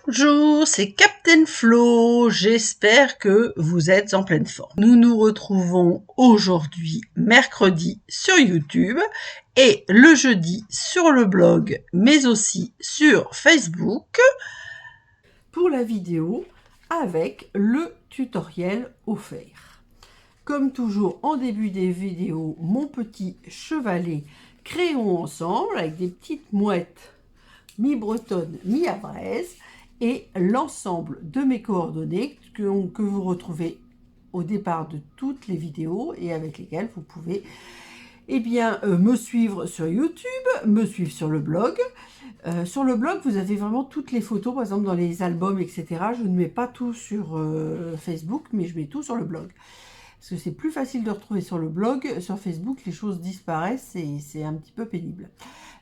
Bonjour, c'est Captain Flo, j'espère que vous êtes en pleine forme. Nous nous retrouvons aujourd'hui mercredi sur YouTube et le jeudi sur le blog, mais aussi sur Facebook pour la vidéo avec le tutoriel offert. Comme toujours en début des vidéos, mon petit chevalet créons ensemble avec des petites mouettes mi-bretonnes, mi-avraise et l'ensemble de mes coordonnées que vous retrouvez au départ de toutes les vidéos et avec lesquelles vous pouvez me suivre sur YouTube, me suivre sur le blog. Sur le blog, vous avez vraiment toutes les photos, par exemple dans les albums, etc. Je ne mets pas tout sur Facebook, mais je mets tout sur le blog. Parce que c'est plus facile de retrouver sur le blog. Sur Facebook, les choses disparaissent et c'est un petit peu pénible.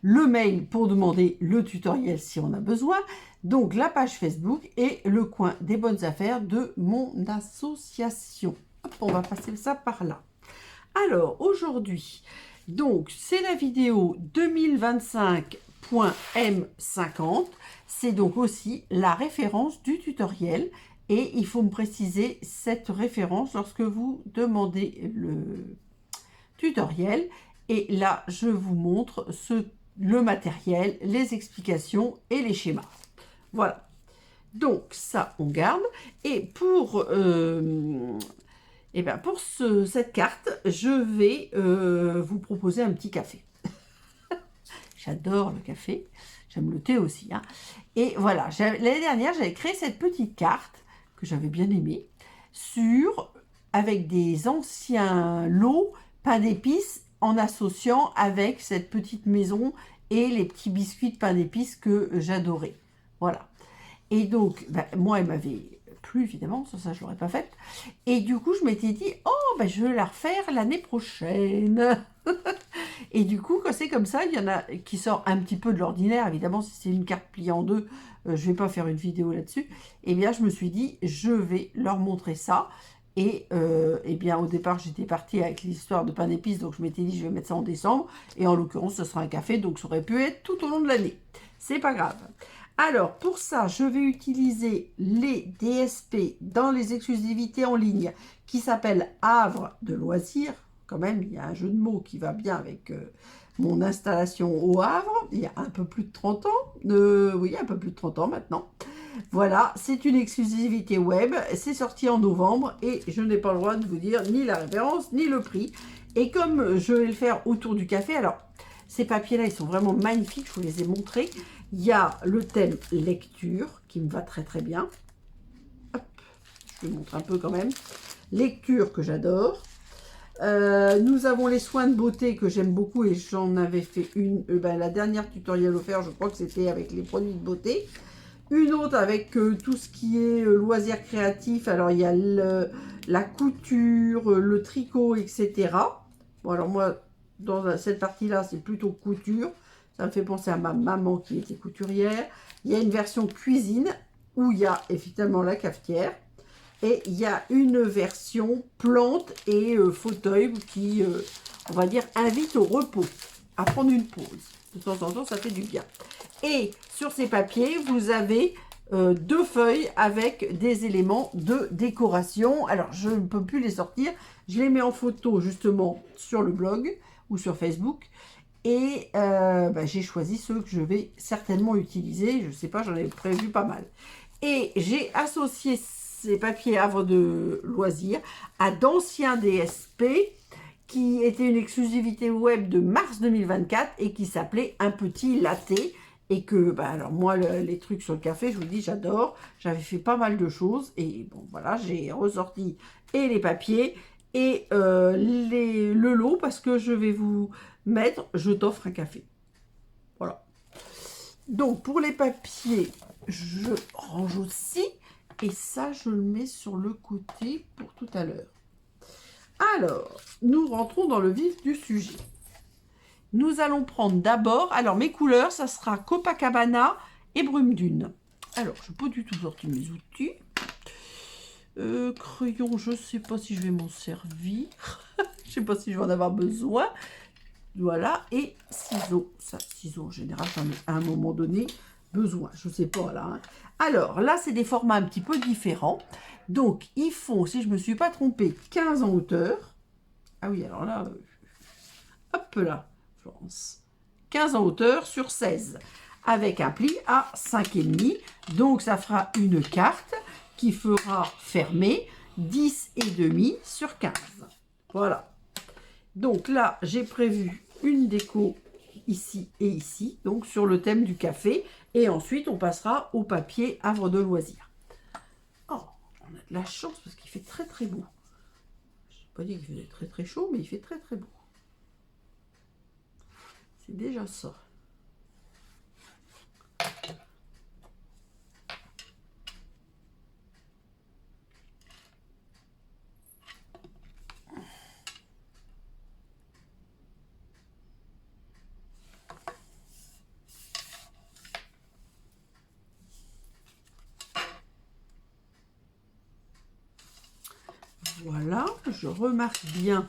Le mail pour demander le tutoriel si on a besoin. Donc la page Facebook et le coin des bonnes affaires de mon association. Hop, on va passer ça par là. Alors aujourd'hui, donc c'est la vidéo 2025.m50. C'est donc aussi la référence du tutoriel. Et il faut me préciser cette référence lorsque vous demandez le tutoriel. Et là, je vous montre le matériel, les explications et les schémas. Voilà. Donc, ça, on garde. Et pour cette carte, je vais vous proposer un petit café. J'adore le café. J'aime le thé aussi. Hein. Et voilà, l'année dernière, j'avais créé cette petite carte que j'avais bien aimé, avec des anciens lots pain d'épices en associant avec cette petite maison et les petits biscuits de pain d'épices que j'adorais. Voilà. Et donc, moi, elle m'avait plu, évidemment, ça je l'aurais pas faite. Et du coup, je m'étais dit, je vais la refaire l'année prochaine. Et du coup, quand c'est comme ça, il y en a qui sort un petit peu de l'ordinaire. Évidemment, si c'est une carte pliée en deux, je vais pas faire une vidéo là-dessus. Eh bien, je me suis dit, je vais leur montrer ça. Et au départ, j'étais partie avec l'histoire de pain d'épices, donc je m'étais dit, je vais mettre ça en décembre. Et en l'occurrence, ce sera un café, donc ça aurait pu être tout au long de l'année. C'est pas grave. Alors, pour ça, je vais utiliser les DSP dans les exclusivités en ligne qui s'appellent Havre de loisirs. Quand même, il y a un jeu de mots qui va bien avec mon installation au Havre. Il y a un peu plus de 30 ans. Oui, un peu plus de 30 ans maintenant. Voilà, c'est une exclusivité web. C'est sorti en novembre et je n'ai pas le droit de vous dire ni la référence ni le prix. Et comme je vais le faire autour du café, alors ces papiers-là, ils sont vraiment magnifiques. Je vous les ai montrés. Il y a le thème lecture qui me va très très bien. Hop, je vous montre un peu quand même. Lecture que j'adore. Nous avons les soins de beauté que j'aime beaucoup et j'en avais fait une, la dernière tutoriel offert, je crois que c'était avec les produits de beauté. Une autre avec tout ce qui est loisirs créatifs. Alors il y a la couture, le tricot, etc. Bon alors moi, dans cette partie-là, c'est plutôt couture. Ça me fait penser à ma maman qui était couturière. Il y a une version cuisine où il y a effectivement la cafetière. Et il y a une version plante et fauteuil qui, on va dire, invite au repos, à prendre une pause. De temps en temps, ça fait du bien. Et sur ces papiers, vous avez deux feuilles avec des éléments de décoration. Alors, je ne peux plus les sortir. Je les mets en photo, justement, sur le blog ou sur Facebook. Et j'ai choisi ceux que je vais certainement utiliser. Je ne sais pas, j'en ai prévu pas mal. Et j'ai associé ces papiers Havre de loisirs à d'anciens DSP qui était une exclusivité web de mars 2024 et qui s'appelait Un petit latte. Et que, alors moi, les trucs sur le café, je vous dis, j'adore. J'avais fait pas mal de choses. Et bon, voilà, j'ai ressorti et les papiers et le lot parce que je vais vous mettre, je t'offre un café. Voilà. Donc, pour les papiers, je range aussi. Et ça, je le mets sur le côté pour tout à l'heure. Alors, nous rentrons dans le vif du sujet. Nous allons prendre d'abord, alors mes couleurs, ça sera Copacabana et Brume Dune. Alors, je n'ai pas du tout sorti mes outils. Crayon, je ne sais pas si je vais m'en servir. Je ne sais pas si je vais en avoir besoin. Voilà, et ciseaux. Ça, ciseaux en général, j'en ai à un moment donné besoin, je ne sais pas là. Hein. Alors, là, c'est des formats un petit peu différents. Donc, ils font, si je ne me suis pas trompée, 15 en hauteur. Ah oui, alors là, hop là, Florence. 15 en hauteur sur 16, avec un pli à 5,5. Donc, ça fera une carte qui fera fermer 10,5 sur 15. Voilà. Donc là, j'ai prévu une déco ici et ici, donc sur le thème du café. Et ensuite, on passera au papier havre de loisirs. Oh, on a de la chance parce qu'il fait très très beau. Je n'ai pas dit qu'il faisait très très chaud, mais il fait très très beau. C'est déjà ça. Voilà, je remarque bien.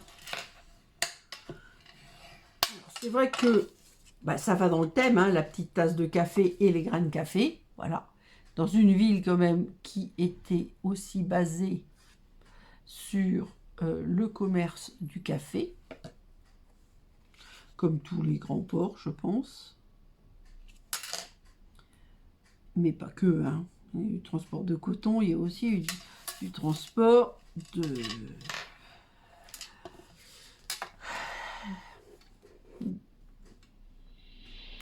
C'est vrai que ça va dans le thème, hein, la petite tasse de café et les grains de café. Voilà. Dans une ville quand même qui était aussi basée sur le commerce du café, comme tous les grands ports, je pense. Mais pas que, hein. Il y a eu du transport de coton, il y a aussi eu du transport de...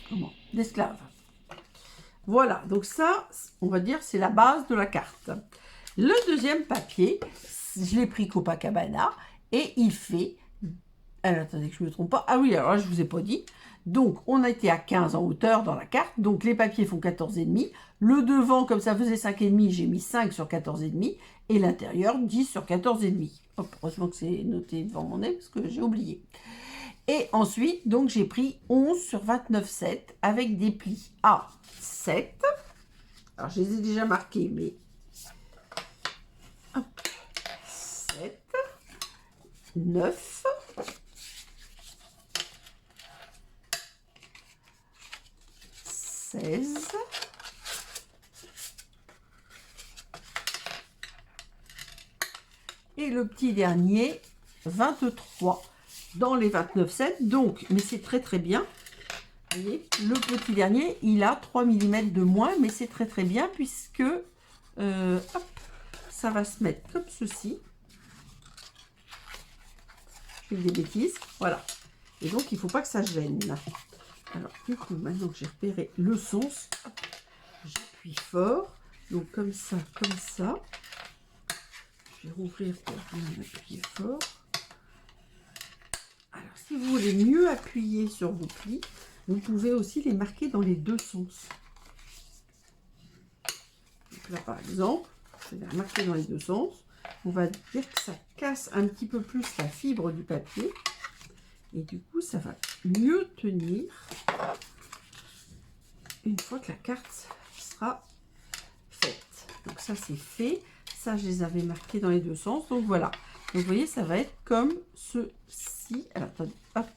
Comment? D'esclaves. Voilà, donc ça, on va dire, c'est la base de la carte. Le deuxième papier, je l'ai pris Copacabana et il fait... Alors, attendez que je ne me trompe pas. Ah oui, alors là, je ne vous ai pas dit. Donc, on a été à 15 en hauteur dans la carte. Donc, les papiers font 14,5. Le devant, comme ça faisait 5,5, j'ai mis 5 sur 14,5. Et l'intérieur, 10 sur 14,5. Hop, heureusement que c'est noté devant mon nez parce que j'ai oublié. Et ensuite, donc, j'ai pris 11 sur 29,7 avec des plis à 7. Alors, je les ai déjà marqués, mais... Hop, 7, 9... 16, et le petit dernier 23 dans les 29,7. Donc, mais c'est très très bien. Vous voyez, le petit dernier, il a 3 mm de moins, mais c'est très très bien puisque hop, ça va se mettre comme ceci. Je fais des bêtises, voilà. Et donc, il ne faut pas que ça gêne. Alors, du coup, maintenant que j'ai repéré le sens, j'appuie fort. Donc, comme ça, comme ça. Je vais rouvrir pour bien appuyer fort. Alors, si vous voulez mieux appuyer sur vos plis, vous pouvez aussi les marquer dans les deux sens. Donc là, par exemple, je vais les marquer dans les deux sens. On va dire que ça casse un petit peu plus la fibre du papier. Et du coup, ça va mieux tenir une fois que la carte sera faite. Donc ça, c'est fait. Ça, je les avais marqués dans les deux sens. Donc voilà. Donc vous voyez, ça va être comme ceci. Alors, attendez. Hop.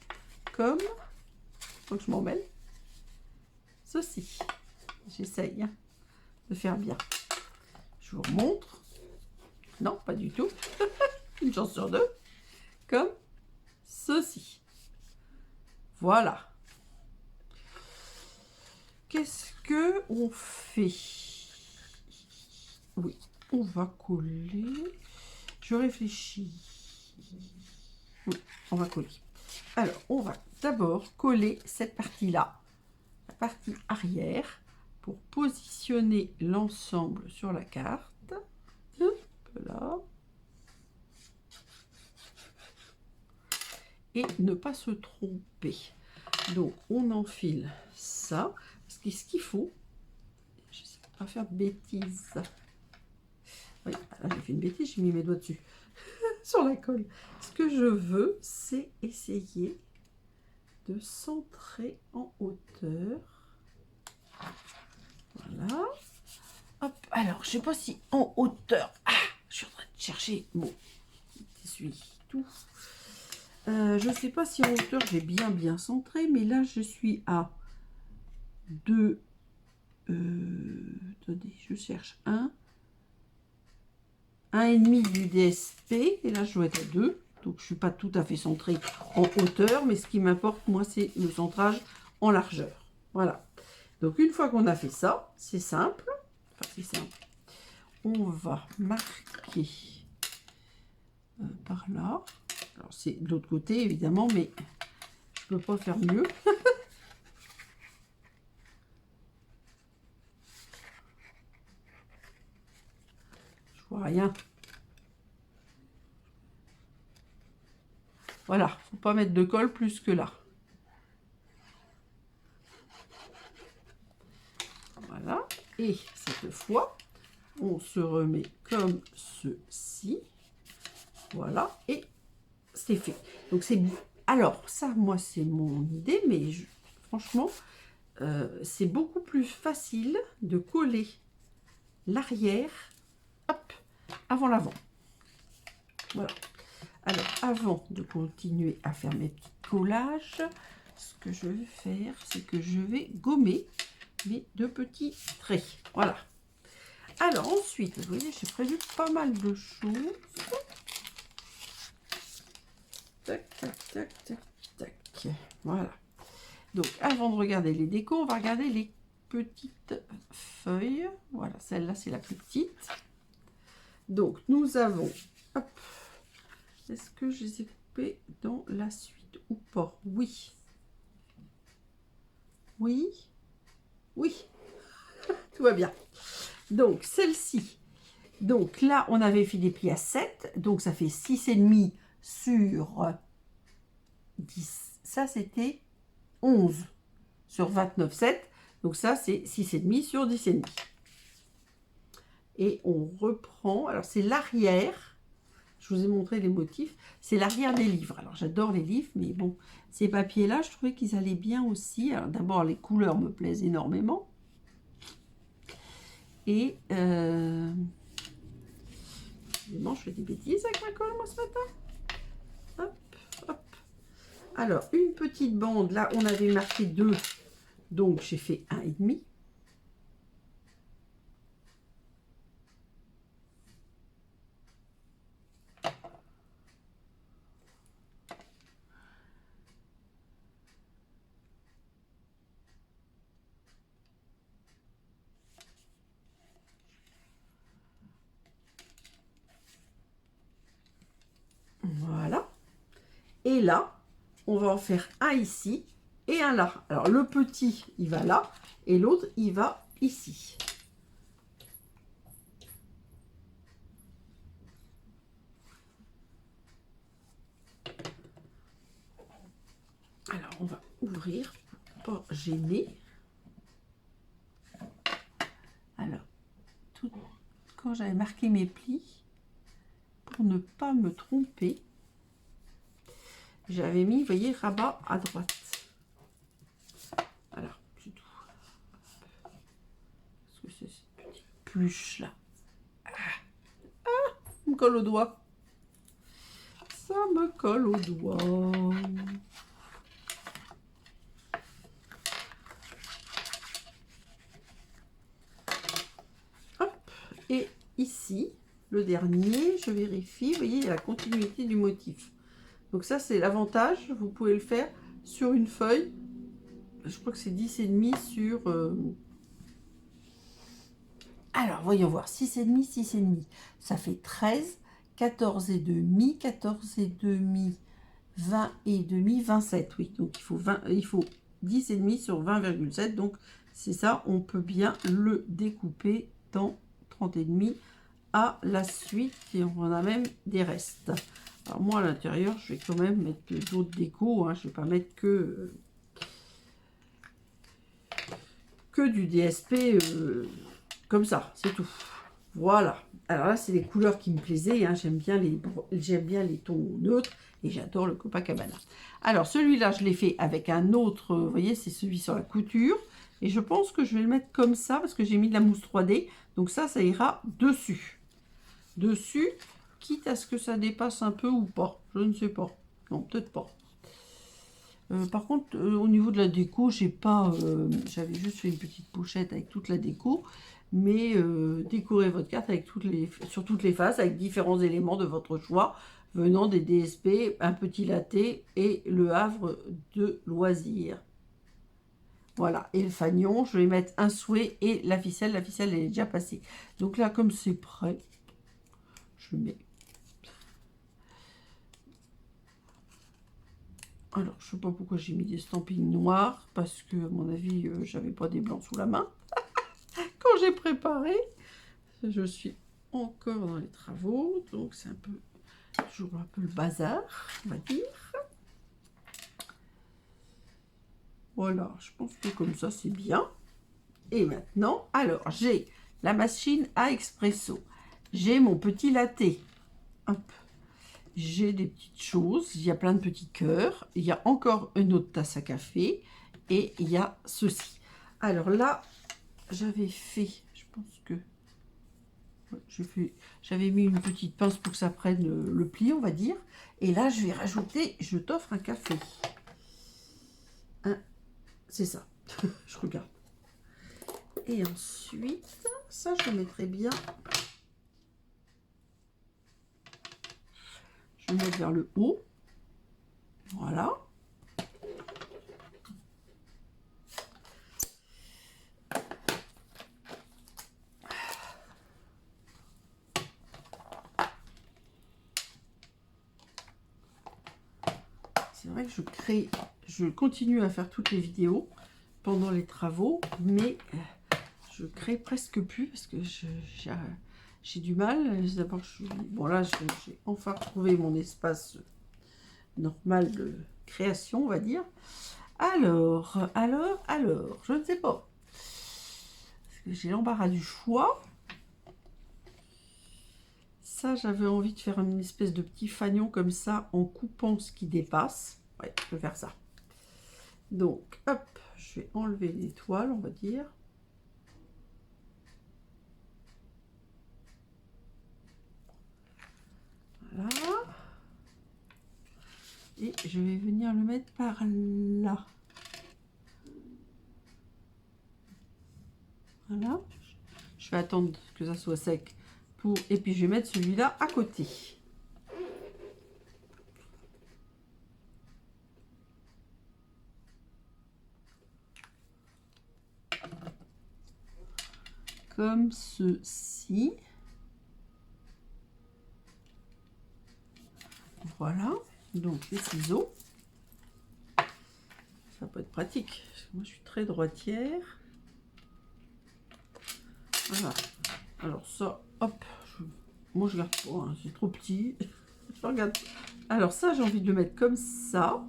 Comme... Faut que je m'en mêle. Ceci. J'essaye hein, de faire bien. Je vous remontre. Non, pas du tout. Une chance sur deux. Comme ceci. Voilà. Qu'est-ce que on fait? Oui, on va coller. Je réfléchis. Oui, on va coller. Alors, on va d'abord coller cette partie-là, la partie arrière, pour positionner l'ensemble sur la carte. Là. Et ne pas se tromper. Donc, on enfile ça. Parce que ce qu'il faut, je ne sais pas faire de bêtises. Oui, là, j'ai fait une bêtise, j'ai mis mes doigts dessus. Sur la colle. Ce que je veux, c'est essayer de centrer en hauteur. Voilà. Hop, alors, je ne sais pas si en hauteur... Ah, je suis en train de chercher mon essuie tout. Je ne sais pas si en hauteur j'ai bien centré, mais là je suis à 2 attendez, je cherche un et demi du DSP, et là je dois être à 2, donc je suis pas tout à fait centrée en hauteur, mais ce qui m'importe moi c'est le centrage en largeur. Voilà, donc une fois qu'on a fait ça, c'est simple, enfin c'est simple, on va marquer par là. Alors c'est de l'autre côté évidemment, mais je peux pas faire mieux. Je vois rien. Voilà, faut pas mettre de colle plus que là. Voilà, et cette fois, on se remet comme ceci. Voilà, et c'est fait. Donc c'est alors ça, moi c'est mon idée, mais franchement, c'est beaucoup plus facile de coller l'arrière, hop, avant l'avant. Voilà. Alors, avant de continuer à faire mes petits collages, ce que je vais faire, c'est que je vais gommer mes 2 petits traits. Voilà. Alors, ensuite, vous voyez, j'ai prévu pas mal de choses. Tac, tac, tac, tac, tac. Voilà. Donc, avant de regarder les décos, on va regarder les petites feuilles. Voilà, celle-là, c'est la plus petite. Donc, nous avons... Hop. Est-ce que je les ai coupés dans la suite ou pas? Oui. Oui. Oui. Tout va bien. Donc, celle-ci. Donc, là, on avait fait des plis à 7. Donc, ça fait 6,5 sur 10. Ça, c'était 11 sur 29,7. Donc, ça, c'est 6,5 sur 10,5. Et on reprend. Alors, c'est l'arrière. Je vous ai montré les motifs. C'est l'arrière des livres. Alors, j'adore les livres, mais bon, ces papiers-là, je trouvais qu'ils allaient bien aussi. Alors, d'abord, les couleurs me plaisent énormément. Et, je fais des bêtises avec ma colle, moi, ce matin. Hop, hop. Alors, une petite bande. Là, on avait marqué 2. Donc, j'ai fait 1,5. Voilà. Et là, on va en faire un ici et un là. Alors, le petit, il va là, et l'autre, il va ici. Alors, on va ouvrir pour pas gêner. Alors, quand j'avais marqué mes plis, pour ne pas me tromper, j'avais mis, vous voyez, rabat à droite. Alors, c'est tout. Qu'est-ce que c'est cette petite pluche là? Ah, ça me colle au doigt. Ça me colle au doigt. Hop. Et ici, le dernier, je vérifie, vous voyez, il y a la continuité du motif. Donc ça, c'est l'avantage, vous pouvez le faire sur une feuille. Je crois que c'est 10,5 sur... Alors, voyons voir, 6,5, 6,5. Ça fait 13, 14,5, 14,5, 20,5, 27. Oui, donc il faut 10,5 sur 20,7. Donc, c'est ça, on peut bien le découper dans 30,5 à la suite. Et on en a même des restes. Alors, moi, à l'intérieur, je vais quand même mettre d'autres décos. Hein. Je ne vais pas mettre que du DSP comme ça, c'est tout. Voilà. Alors là, c'est les couleurs qui me plaisaient. Hein. J'aime bien les tons neutres et j'adore le Copacabana. Alors, celui-là, je l'ai fait avec un autre. Vous voyez, c'est celui sur la couture. Et je pense que je vais le mettre comme ça parce que j'ai mis de la mousse 3D. Donc ça ira dessus. Dessus, quitte à ce que ça dépasse un peu ou pas. Je ne sais pas. Non, peut-être pas. Par contre, au niveau de la déco, j'ai pas, j'avais juste fait une petite pochette avec toute la déco, mais décorez votre carte avec sur toutes les faces, avec différents éléments de votre choix, venant des DSP, un petit latte et le havre de loisirs. Voilà, et le fanion, je vais mettre un souhait et la ficelle elle est déjà passée. Donc là, comme c'est prêt, je mets... Alors, je sais pas pourquoi j'ai mis des stampings noirs, parce que, à mon avis, j'avais pas des blancs sous la main. Quand j'ai préparé, je suis encore dans les travaux, donc c'est un peu, toujours un peu le bazar, on va dire. Voilà, je pense que comme ça, c'est bien. Et maintenant, alors, j'ai la machine à expresso. J'ai mon petit latte. Hop. J'ai des petites choses. Il y a plein de petits cœurs. Il y a encore une autre tasse à café. Et il y a ceci. Alors là, j'avais fait, je pense que... J'avais mis une petite pince pour que ça prenne le pli, on va dire. Et là, je vais rajouter, je t'offre un café. Hein, c'est ça. Je regarde. Et ensuite, ça, je le mettrai bien. Je vais mettre vers le haut. Voilà. C'est vrai que je continue à faire toutes les vidéos pendant les travaux, mais je crée presque plus parce que j'ai du mal. D'abord, bon là, j'ai enfin retrouvé mon espace normal de création, on va dire. Alors, je ne sais pas. Parce que j'ai l'embarras du choix. Ça, j'avais envie de faire une espèce de petit fanion comme ça, en coupant ce qui dépasse. Ouais, je peux faire ça. Donc, hop, je vais enlever les toiles, on va dire. Voilà. Et je vais venir le mettre par là. Voilà. Je vais attendre que ça soit sec. Et puis, je vais mettre celui-là à côté. Comme ceci. Voilà. Donc, les ciseaux. Ça peut être pratique. Parce que moi, je suis très droitière. Voilà. Alors ça, hop. Moi, je garde pas. Hein, c'est trop petit. Je regarde. Alors ça, j'ai envie de le mettre comme ça.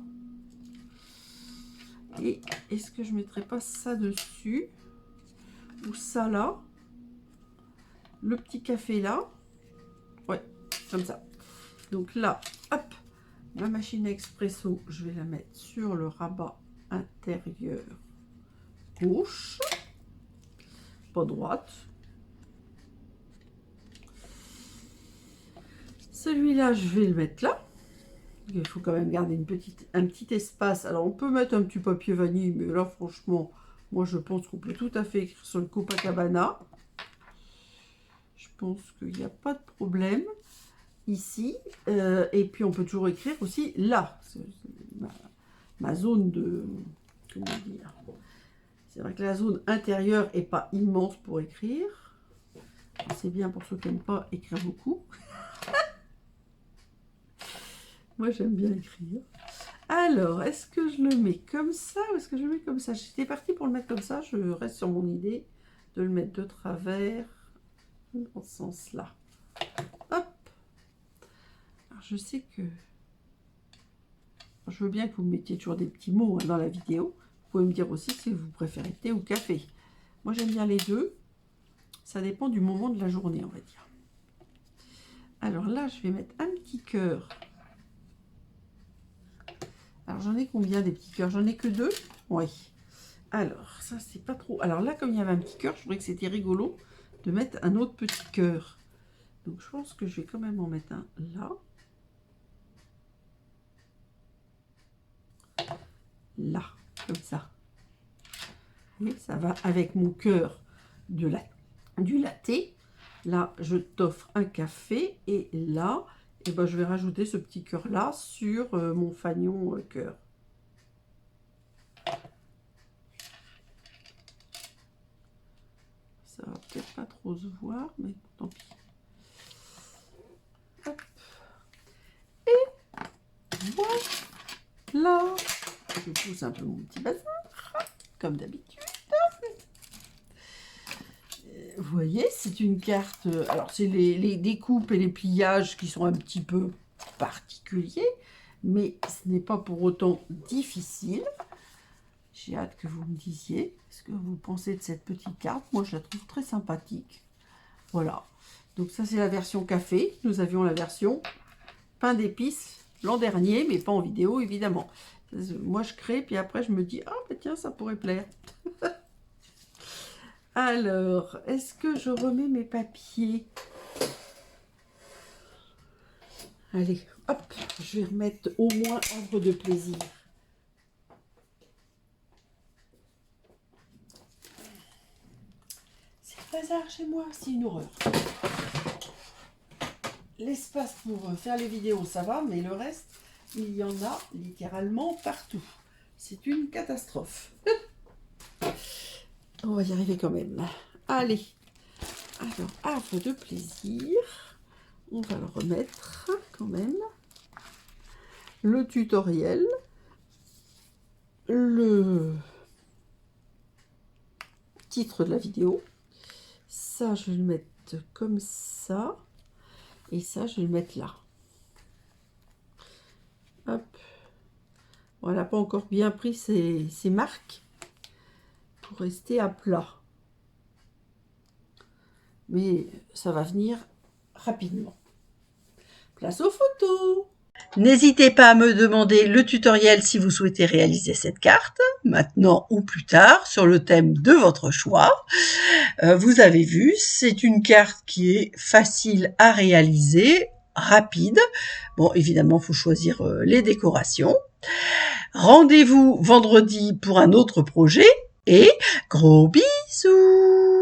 Et est-ce que je mettrais pas ça dessus? Ou ça là? Le petit café là? Ouais, comme ça. Donc là, hop. Ma machine à expresso, je vais la mettre sur le rabat intérieur gauche. Pas droite. Celui-là, je vais le mettre là. Il faut quand même garder un petit espace. Alors, on peut mettre un petit papier vanille, mais là, franchement, moi, je pense qu'on peut tout à fait écrire sur le Copacabana. Je pense qu'il n'y a pas de problème ici. Et puis, on peut toujours écrire aussi là. Ma zone de... Comment dire? C'est vrai que la zone intérieure n'est pas immense pour écrire. C'est bien pour ceux qui n'aiment pas écrire beaucoup. Moi, j'aime bien écrire. Alors, est-ce que je le mets comme ça ou est-ce que je le mets comme ça? J'étais partie pour le mettre comme ça. Je reste sur mon idée de le mettre de travers dans ce sens-là. Hop. Alors, je sais que... Je veux bien que vous mettiez toujours des petits mots hein, dans la vidéo. Vous pouvez me dire aussi si vous préférez thé ou café. Moi, j'aime bien les deux. Ça dépend du moment de la journée, on va dire. Alors là, je vais mettre un petit cœur. Alors, j'en ai combien des petits cœurs? J'en ai que 2. Oui. Alors, ça, c'est pas trop... Alors là, comme il y avait un petit cœur, je trouvais que c'était rigolo de mettre un autre petit cœur. Donc, je pense que je vais quand même en mettre un là. là, comme ça. Et ça va avec mon cœur du latte. Là, je t'offre un café et là, eh ben, je vais rajouter ce petit cœur là sur mon fanion cœur. Ça va peut-être pas trop se voir, mais tant pis. Hop. Et voilà. Je pousse un peu mon petit bassin, comme d'habitude. Vous voyez, c'est une carte. Alors, c'est les découpes et les pliages qui sont un petit peu particuliers, mais ce n'est pas pour autant difficile. J'ai hâte que vous me disiez ce que vous pensez de cette petite carte. Moi, je la trouve très sympathique. Voilà. Donc, ça, c'est la version café. Nous avions la version pain d'épices l'an dernier, mais pas en vidéo, évidemment. Moi, je crée, puis après, je me dis, ah, bah, tiens, ça pourrait plaire. Alors, est-ce que je remets mes papiers? Allez, hop, je vais remettre au moins Havre de plaisir. C'est le bazar chez moi, c'est une horreur. L'espace pour faire les vidéos, ça va, mais le reste, il y en a littéralement partout. C'est une catastrophe. On va y arriver quand même. Allez. Alors, Havre de plaisir. On va le remettre quand même. Le tutoriel. Le titre de la vidéo. Ça, je vais le mettre comme ça. Et ça, je vais le mettre là. Hop. On n'a pas encore bien pris ces marques pour rester à plat. Mais ça va venir rapidement. Place aux photos. N'hésitez pas à me demander le tutoriel si vous souhaitez réaliser cette carte, maintenant ou plus tard, sur le thème de votre choix. Vous avez vu, c'est une carte qui est facile à réaliser, rapide. Bon, évidemment, il faut choisir les décorations. Rendez-vous vendredi pour un autre projet et gros bisous!